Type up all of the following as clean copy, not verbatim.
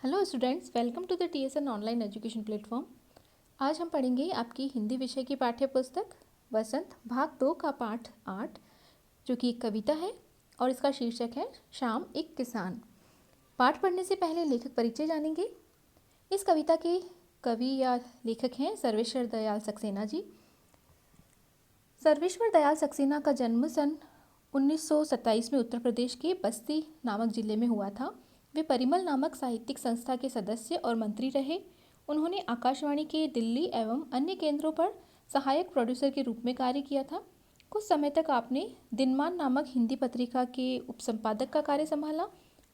Hello students, welcome to the TSN online education platform. आज हम पढ़ेंगे आपकी हिंदी विषय की पाठ्य पुस्तक वसंत भाग 2 का पाठ 8, जो कि एक कविता है और इसका शीर्षक है शाम एक किसान। पाठ पढ़ने से पहले लेखक परिचय जानेंगे। इस कविता के कवि या लेखक हैं सर्वेश्वर दयाल सक्सेना जी। सर्वेश्वर दयाल सक्सेना का जन्म सन 1927 में उत्तर प्रदेश के बस्ती नामक जिले में हुआ था। वे परिमल नामक साहित्यिक संस्था के सदस्य और मंत्री रहे। उन्होंने आकाशवाणी के दिल्ली एवं अन्य केंद्रों पर सहायक प्रोड्यूसर के रूप में कार्य किया था। कुछ समय तक आपने दिनमान नामक हिंदी पत्रिका के उपसंपादक का कार्य संभाला।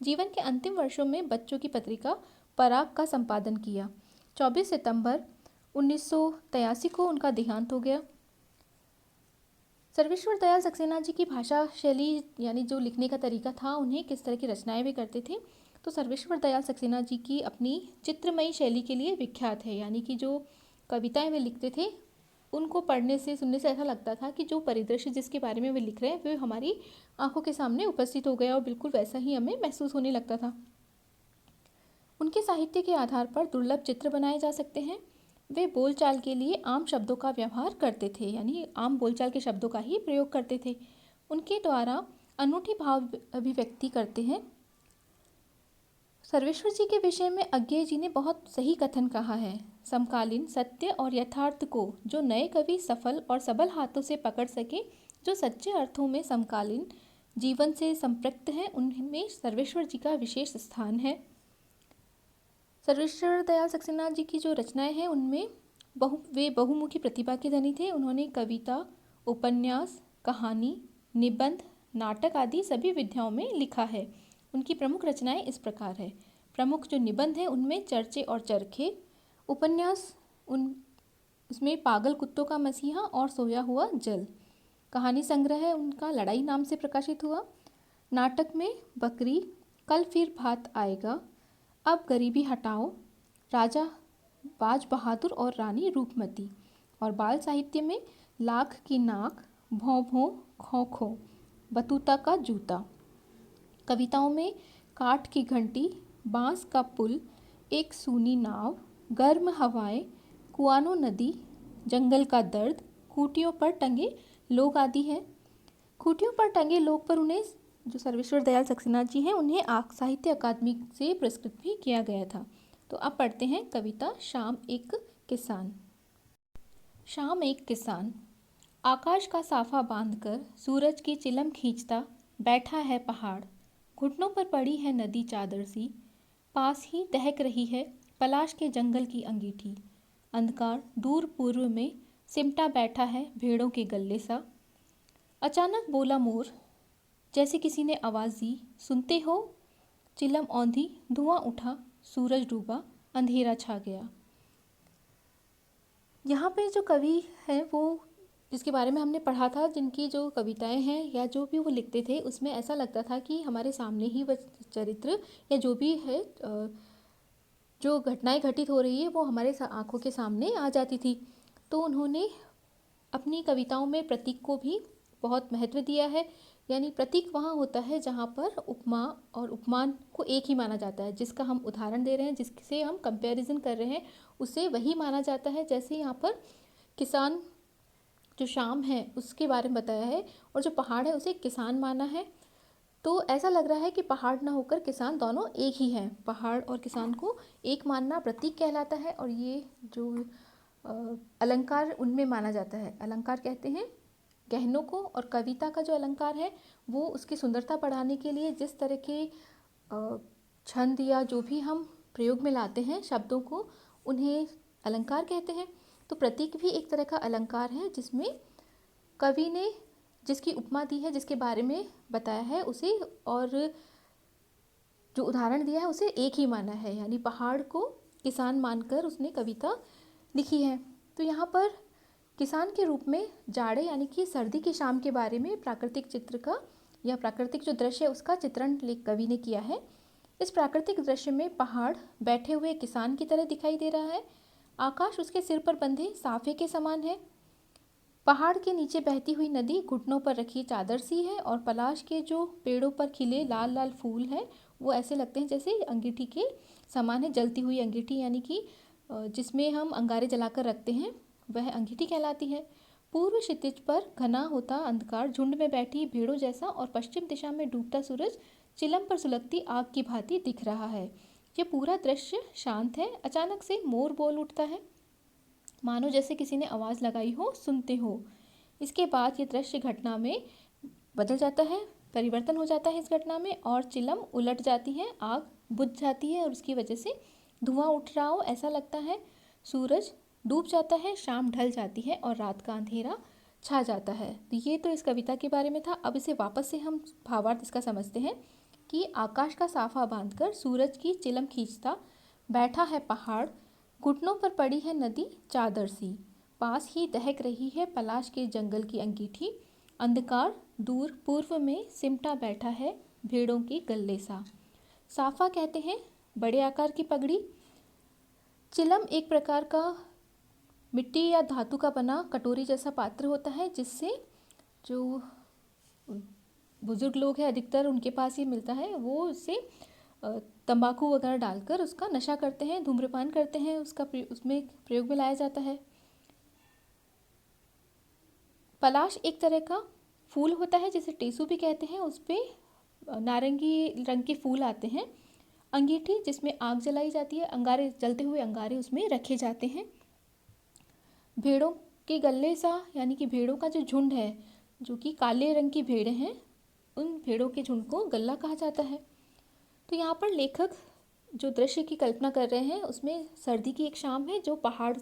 जीवन के अंतिम वर्षों में बच्चों की पत्रिका पराग का संपादन किया। 24 सितंबर 1983 को उनका देहांत हो गया। सर्वेश्वर दयाल सक्सेना जी की भाषा शैली यानी जो लिखने का तरीका था, उन्हें किस तरह की रचनाएं वे करते थे, तो सर्वेश्वर दयाल सक्सेना जी की अपनी चित्रमयी शैली के लिए विख्यात है। यानी कि जो कविताएं वे लिखते थे, उनको पढ़ने से सुनने से ऐसा लगता था कि जो परिदृश्य जिसके बारे में वे लिख रहे हैं वे हमारी आंखों के सामने उपस्थित हो गया और बिल्कुल वैसा ही हमें महसूस होने लगता था। उनके साहित्य के आधार पर दुर्लभ चित्र बनाए जा सकते हैं। वे बोलचाल के लिए आम शब्दों का व्यवहार करते थे, यानी आम बोलचाल के शब्दों का ही प्रयोग करते थे। उनके द्वारा अनूठी भाव अभिव्यक्ति करते हैं। सर्वेश्वर जी के विषय में अज्ञेय जी ने बहुत सही कथन कहा है। समकालीन सत्य और यथार्थ को जो नए कवि सफल और सबल हाथों से पकड़ सके, जो सच्चे अर्थों में समकालीन जीवन से संपृक्त हैं, उनमें सर्वेश्वर जी का विशेष स्थान है। सर्वेश्वर दयाल सक्सेना जी की जो रचनाएं हैं उनमें वे बहुमुखी प्रतिभा के धनी थे। उन्होंने कविता, उपन्यास, कहानी, निबंध, नाटक आदि सभी विधाओं में लिखा है। उनकी प्रमुख रचनाएं इस प्रकार है। प्रमुख जो निबंध हैं उनमें चर्चे और चरखे, उपन्यास उसमें पागल कुत्तों का मसीहा और सोया हुआ जल, कहानी संग्रह है उनका लड़ाई नाम से प्रकाशित हुआ। नाटक में बकरी, कल फिर भात आएगा, अब गरीबी हटाओ, राजा बाज बहादुर और रानी रूपमती, और बाल साहित्य में लाख की नाक, भौं भौं, खो खो, बतूता का जूता। कविताओं में काठ की घंटी, बांस का पुल, एक सूनी नाव, गर्म हवाएं, कुआनो नदी, जंगल का दर्द, खूंटियों पर टंगे लोग आदि हैं। खूंटियों पर टंगे लोग पर उन्हें जो सर्वेश्वर दयाल सक्सेना जी हैं उन्हें साहित्य अकादमी से पुरस्कृत भी किया गया था। तो अब पढ़ते हैं कविता शाम एक किसान। शाम एक किसान। आकाश का साफा बांधकर सूरज की चिलम खींचता बैठा है पहाड़। घुटनों पर पड़ी है नदी चादर सी, पास ही दहक रही है पलाश के जंगल की अंगीठी। अंधकार दूर पूर्व में सिमटा बैठा है भेड़ों के गल्ले सा। अचानक बोला मोर, जैसे किसी ने आवाज़ दी, सुनते हो? चिलम औंधी, धुआं उठा, सूरज डूबा, अंधेरा छा गया। यहाँ पे जो कवि हैं वो जिसके बारे में हमने पढ़ा था, जिनकी जो कविताएं हैं या जो भी वो लिखते थे, उसमें ऐसा लगता था कि हमारे सामने ही वह चरित्र या जो भी है जो घटनाएं घटित हो रही है वो हमारे आंखों के सामने आ जाती थी। तो उन्होंने अपनी कविताओं में प्रतीक को भी बहुत महत्व दिया है। यानी प्रतीक वहाँ होता है जहाँ पर उपमा और उपमान को एक ही माना जाता है। जिसका हम उदाहरण दे रहे हैं, जिससे हम कंपैरिजन कर रहे हैं, उसे वही माना जाता है। जैसे यहाँ पर किसान जो शाम है उसके बारे में बताया है और जो पहाड़ है उसे किसान माना है। तो ऐसा लग रहा है कि पहाड़ ना होकर किसान दोनों एक ही हैं। पहाड़ और किसान को एक मानना प्रतीक कहलाता है। और ये जो अलंकार उनमें माना जाता है, अलंकार कहते हैं गहनों को। और कविता का जो अलंकार है वो उसकी सुंदरता बढ़ाने के लिए जिस तरह के छंद या जो भी हम प्रयोग में लाते हैं शब्दों को, उन्हें अलंकार कहते हैं। तो प्रतीक भी एक तरह का अलंकार है जिसमें कवि ने जिसकी उपमा दी है, जिसके बारे में बताया है उसे, और जो उदाहरण दिया है उसे एक ही माना है। यानी पहाड़ को किसान मानकर उसने कविता लिखी है। तो यहाँ पर किसान के रूप में जाड़े यानी कि सर्दी की शाम के बारे में प्राकृतिक चित्र का या प्राकृतिक जो दृश्य है उसका चित्रण कवि ने किया है। इस प्राकृतिक दृश्य में पहाड़ बैठे हुए किसान की तरह दिखाई दे रहा है। आकाश उसके सिर पर बंधे साफे के समान है। पहाड़ के नीचे बहती हुई नदी घुटनों पर रखी चादर सी है और पलाश के जो पेड़ों पर खिले लाल लाल फूल हैं वो ऐसे लगते हैं जैसे अंगीठी के समान है, जलती हुई अंगीठी, यानी कि जिसमें हम अंगारे जलाकर रखते हैं वह अंगीठी कहलाती है। पूर्व क्षितिज पर घना होता अंधकार झुंड में बैठी भीड़ों जैसा और पश्चिम दिशा में डूबता सूरज चिलम पर सुलगती आग की भांति दिख रहा है। ये पूरा दृश्य शांत है। अचानक से मोर बोल उठता है, मानो जैसे किसी ने आवाज़ लगाई हो, सुनते हो। इसके बाद ये दृश्य घटना में बदल जाता है, परिवर्तन हो जाता है इस घटना में, और चिलम उलट जाती है, आग बुझ जाती है और उसकी वजह से धुआं उठ रहा हो ऐसा लगता है। सूरज डूब जाता है, शाम ढल जाती है और रात का अंधेरा छा जाता है। तो ये तो इस कविता के बारे में था। अब इसे वापस से हम भावार्थ इसका समझते हैं कि आकाश का साफा बांधकर सूरज की चिलम खींचता बैठा है पहाड़, घुटनों पर पड़ी है नदी चादर सी, पास ही दहक रही है पलाश के जंगल की अंगीठी, अंधकार दूर पूर्व में सिमटा बैठा है भेड़ों के गल्ले सा। साफा कहते हैं बड़े आकार की पगड़ी। चिलम एक प्रकार का मिट्टी या धातु का बना कटोरी जैसा पात्र होता है, जिससे जो बुजुर्ग लोग हैं अधिकतर उनके पास ही मिलता है, वो उससे तंबाकू वगैरह डालकर उसका नशा करते हैं, धूम्रपान करते हैं, उसमें प्रयोग में लाया जाता है। पलाश एक तरह का फूल होता है जिसे टेसू भी कहते हैं, उस पर नारंगी रंग के फूल आते हैं। अंगीठी जिसमें आग जलाई जाती है, अंगारे जलते हुए अंगारे उसमें रखे जाते हैं। भेड़ों के गल्ले सा, यानी कि भेड़ों का जो झुंड है, जो कि काले रंग की भेड़ें हैं, उन भेड़ों के झुंड को गल्ला कहा जाता है। तो यहाँ पर लेखक जो दृश्य की कल्पना कर रहे हैं उसमें सर्दी की एक शाम है, जो पहाड़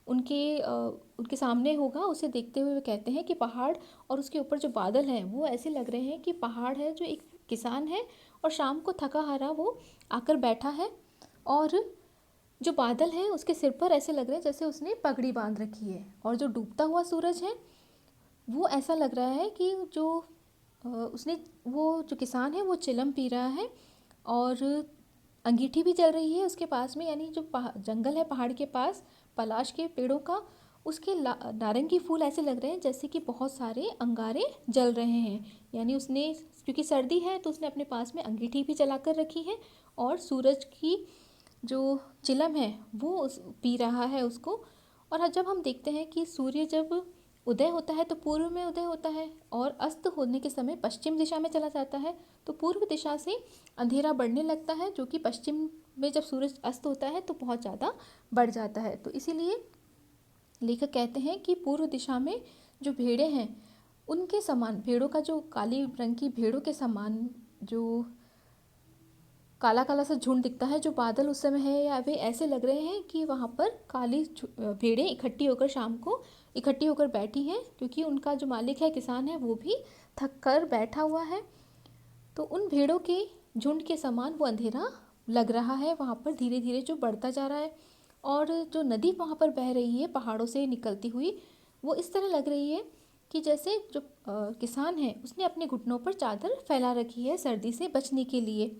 उनके सामने होगा, उसे देखते हुए वे कहते हैं कि पहाड़ और उसके ऊपर जो बादल हैं वो ऐसे लग रहे हैं कि पहाड़ है जो एक किसान है और शाम को थका हारा वो आकर बैठा है, और जो बादल है उसके सिर पर ऐसे लग रहे हैं जैसे उसने पगड़ी बांध रखी है, और जो डूबता हुआ सूरज है वो ऐसा लग रहा है कि वो जो किसान है वो चिलम पी रहा है और अंगीठी भी जल रही है उसके पास में, यानी जो जंगल है पहाड़ के पास पलाश के पेड़ों का, उसके नारंगी फूल ऐसे लग रहे हैं जैसे कि बहुत सारे अंगारे जल रहे हैं। यानी उसने, क्योंकि सर्दी है तो उसने अपने पास में अंगीठी भी जला कर रखी है, और सूरज की जो चिलम है वो पी रहा है उसको। और जब हम देखते हैं कि सूर्य जब उदय होता है तो पूर्व में उदय होता है, और अस्त होने के समय पश्चिम दिशा में चला जाता है, तो पूर्व दिशा से अंधेरा बढ़ने लगता है, जो कि पश्चिम में जब सूरज अस्त होता है तो बहुत ज़्यादा बढ़ जाता है। तो इसीलिए लेखक कहते हैं कि पूर्व दिशा में जो भेड़ें हैं उनके समान, भेड़ों का जो काली रंग की भेड़ों के समान जो काला काला सा झुंड दिखता है, जो बादल उस समय है, या वे ऐसे लग रहे हैं कि वहाँ पर काली भेड़ें इकट्ठी होकर शाम को इकट्ठी होकर बैठी हैं, क्योंकि उनका जो मालिक है किसान है वो भी थक कर बैठा हुआ है। तो उन भेड़ों के झुंड के समान वो अंधेरा लग रहा है वहाँ पर धीरे धीरे जो बढ़ता जा रहा है, और जो नदी वहाँ पर बह रही है पहाड़ों से निकलती हुई, वो इस तरह लग रही है कि जैसे जो किसान है उसने अपने घुटनों पर चादर फैला रखी है सर्दी से बचने के लिए।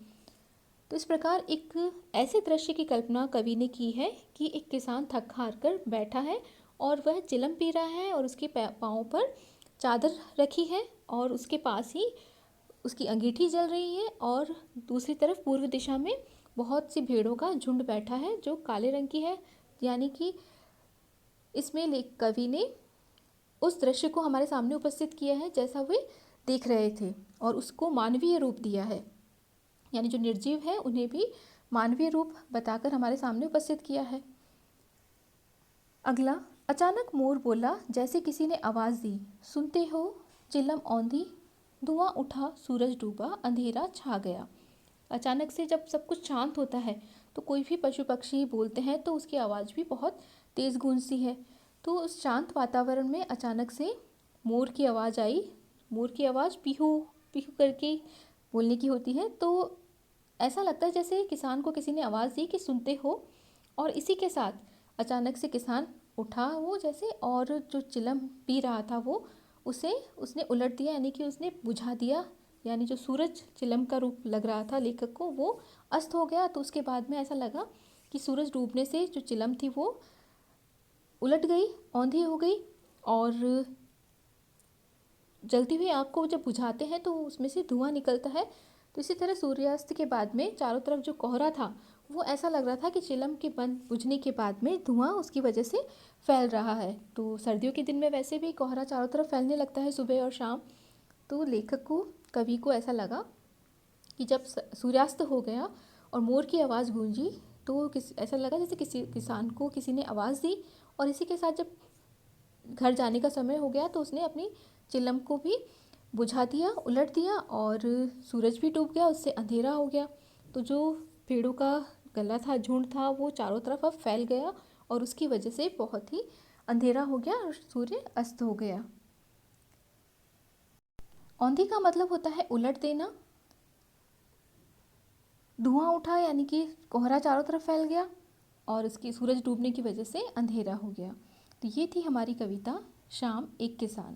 तो इस प्रकार एक ऐसे दृश्य की कल्पना कवि ने की है कि एक किसान थक हार कर बैठा है और वह चिलम पी रहा है, और उसके पाँव पर चादर रखी है और उसके पास ही उसकी अंगीठी जल रही है, और दूसरी तरफ पूर्व दिशा में बहुत सी भेड़ों का झुंड बैठा है जो काले रंग की है। यानी कि इसमें कवि ने उस दृश्य को हमारे सामने उपस्थित किया है जैसा वे देख रहे थे, और उसको मानवीय रूप दिया है, यानी जो निर्जीव है उन्हें भी मानवीय रूप बताकर हमारे सामने उपस्थित किया है। अगला, अचानक मोर बोला जैसे किसी ने आवाज़ दी, सुनते हो, चिलम औंधी, धुआं उठा, सूरज डूबा, अंधेरा छा गया। अचानक से जब सब कुछ शांत होता है तो कोई भी पशु पक्षी बोलते हैं तो उसकी आवाज़ भी बहुत तेज़ गूंजती है। तो उस शांत वातावरण में अचानक से मोर की आवाज़ आई। मोर की आवाज़ पीहू पीहू करके बोलने की होती है, तो ऐसा लगता है जैसे किसान को किसी ने आवाज़ दी कि सुनते हो, और इसी के साथ अचानक से किसान उठा वो जैसे, और जो चिलम पी रहा था वो उसने उलट दिया, यानी कि उसने बुझा दिया, यानी जो सूरज चिलम का रूप लग रहा था लेखक को वो अस्त हो गया। तो उसके बाद में ऐसा लगा कि सूरज डूबने से जो चिलम थी वो उलट गई, औंधी हो गई, और जलती हुई आग को जब बुझाते हैं तो उसमें से धुआं निकलता है, तो इसी तरह सूर्यास्त के बाद में चारों तरफ जो कोहरा था वो ऐसा लग रहा था कि चिलम के बंद बुझने के बाद में धुआं उसकी वजह से फैल रहा है। तो सर्दियों के दिन में वैसे भी कोहरा चारों तरफ फैलने लगता है सुबह और शाम। तो लेखक को, कवि को ऐसा लगा कि जब सूर्यास्त हो गया और मोर की आवाज़ गूंजी तो ऐसा लगा जैसे किसी किसान को किसी ने आवाज़ दी। और इसी के साथ जब घर जाने का समय हो गया तो उसने अपनी चिलम को भी बुझा दिया, उलट दिया, और सूरज भी डूब गया, उससे अंधेरा हो गया। तो जो पेड़ों का गला था, झुंड था, वो चारों तरफ अब फैल गया और उसकी वजह से बहुत ही अंधेरा हो गया और सूर्य अस्त हो गया। औंधी का मतलब होता है उलट देना। धुआं उठा यानी कि कोहरा चारों तरफ फैल गया और इसकी सूरज डूबने की वजह से अंधेरा हो गया। तो ये थी हमारी कविता शाम एक किसान।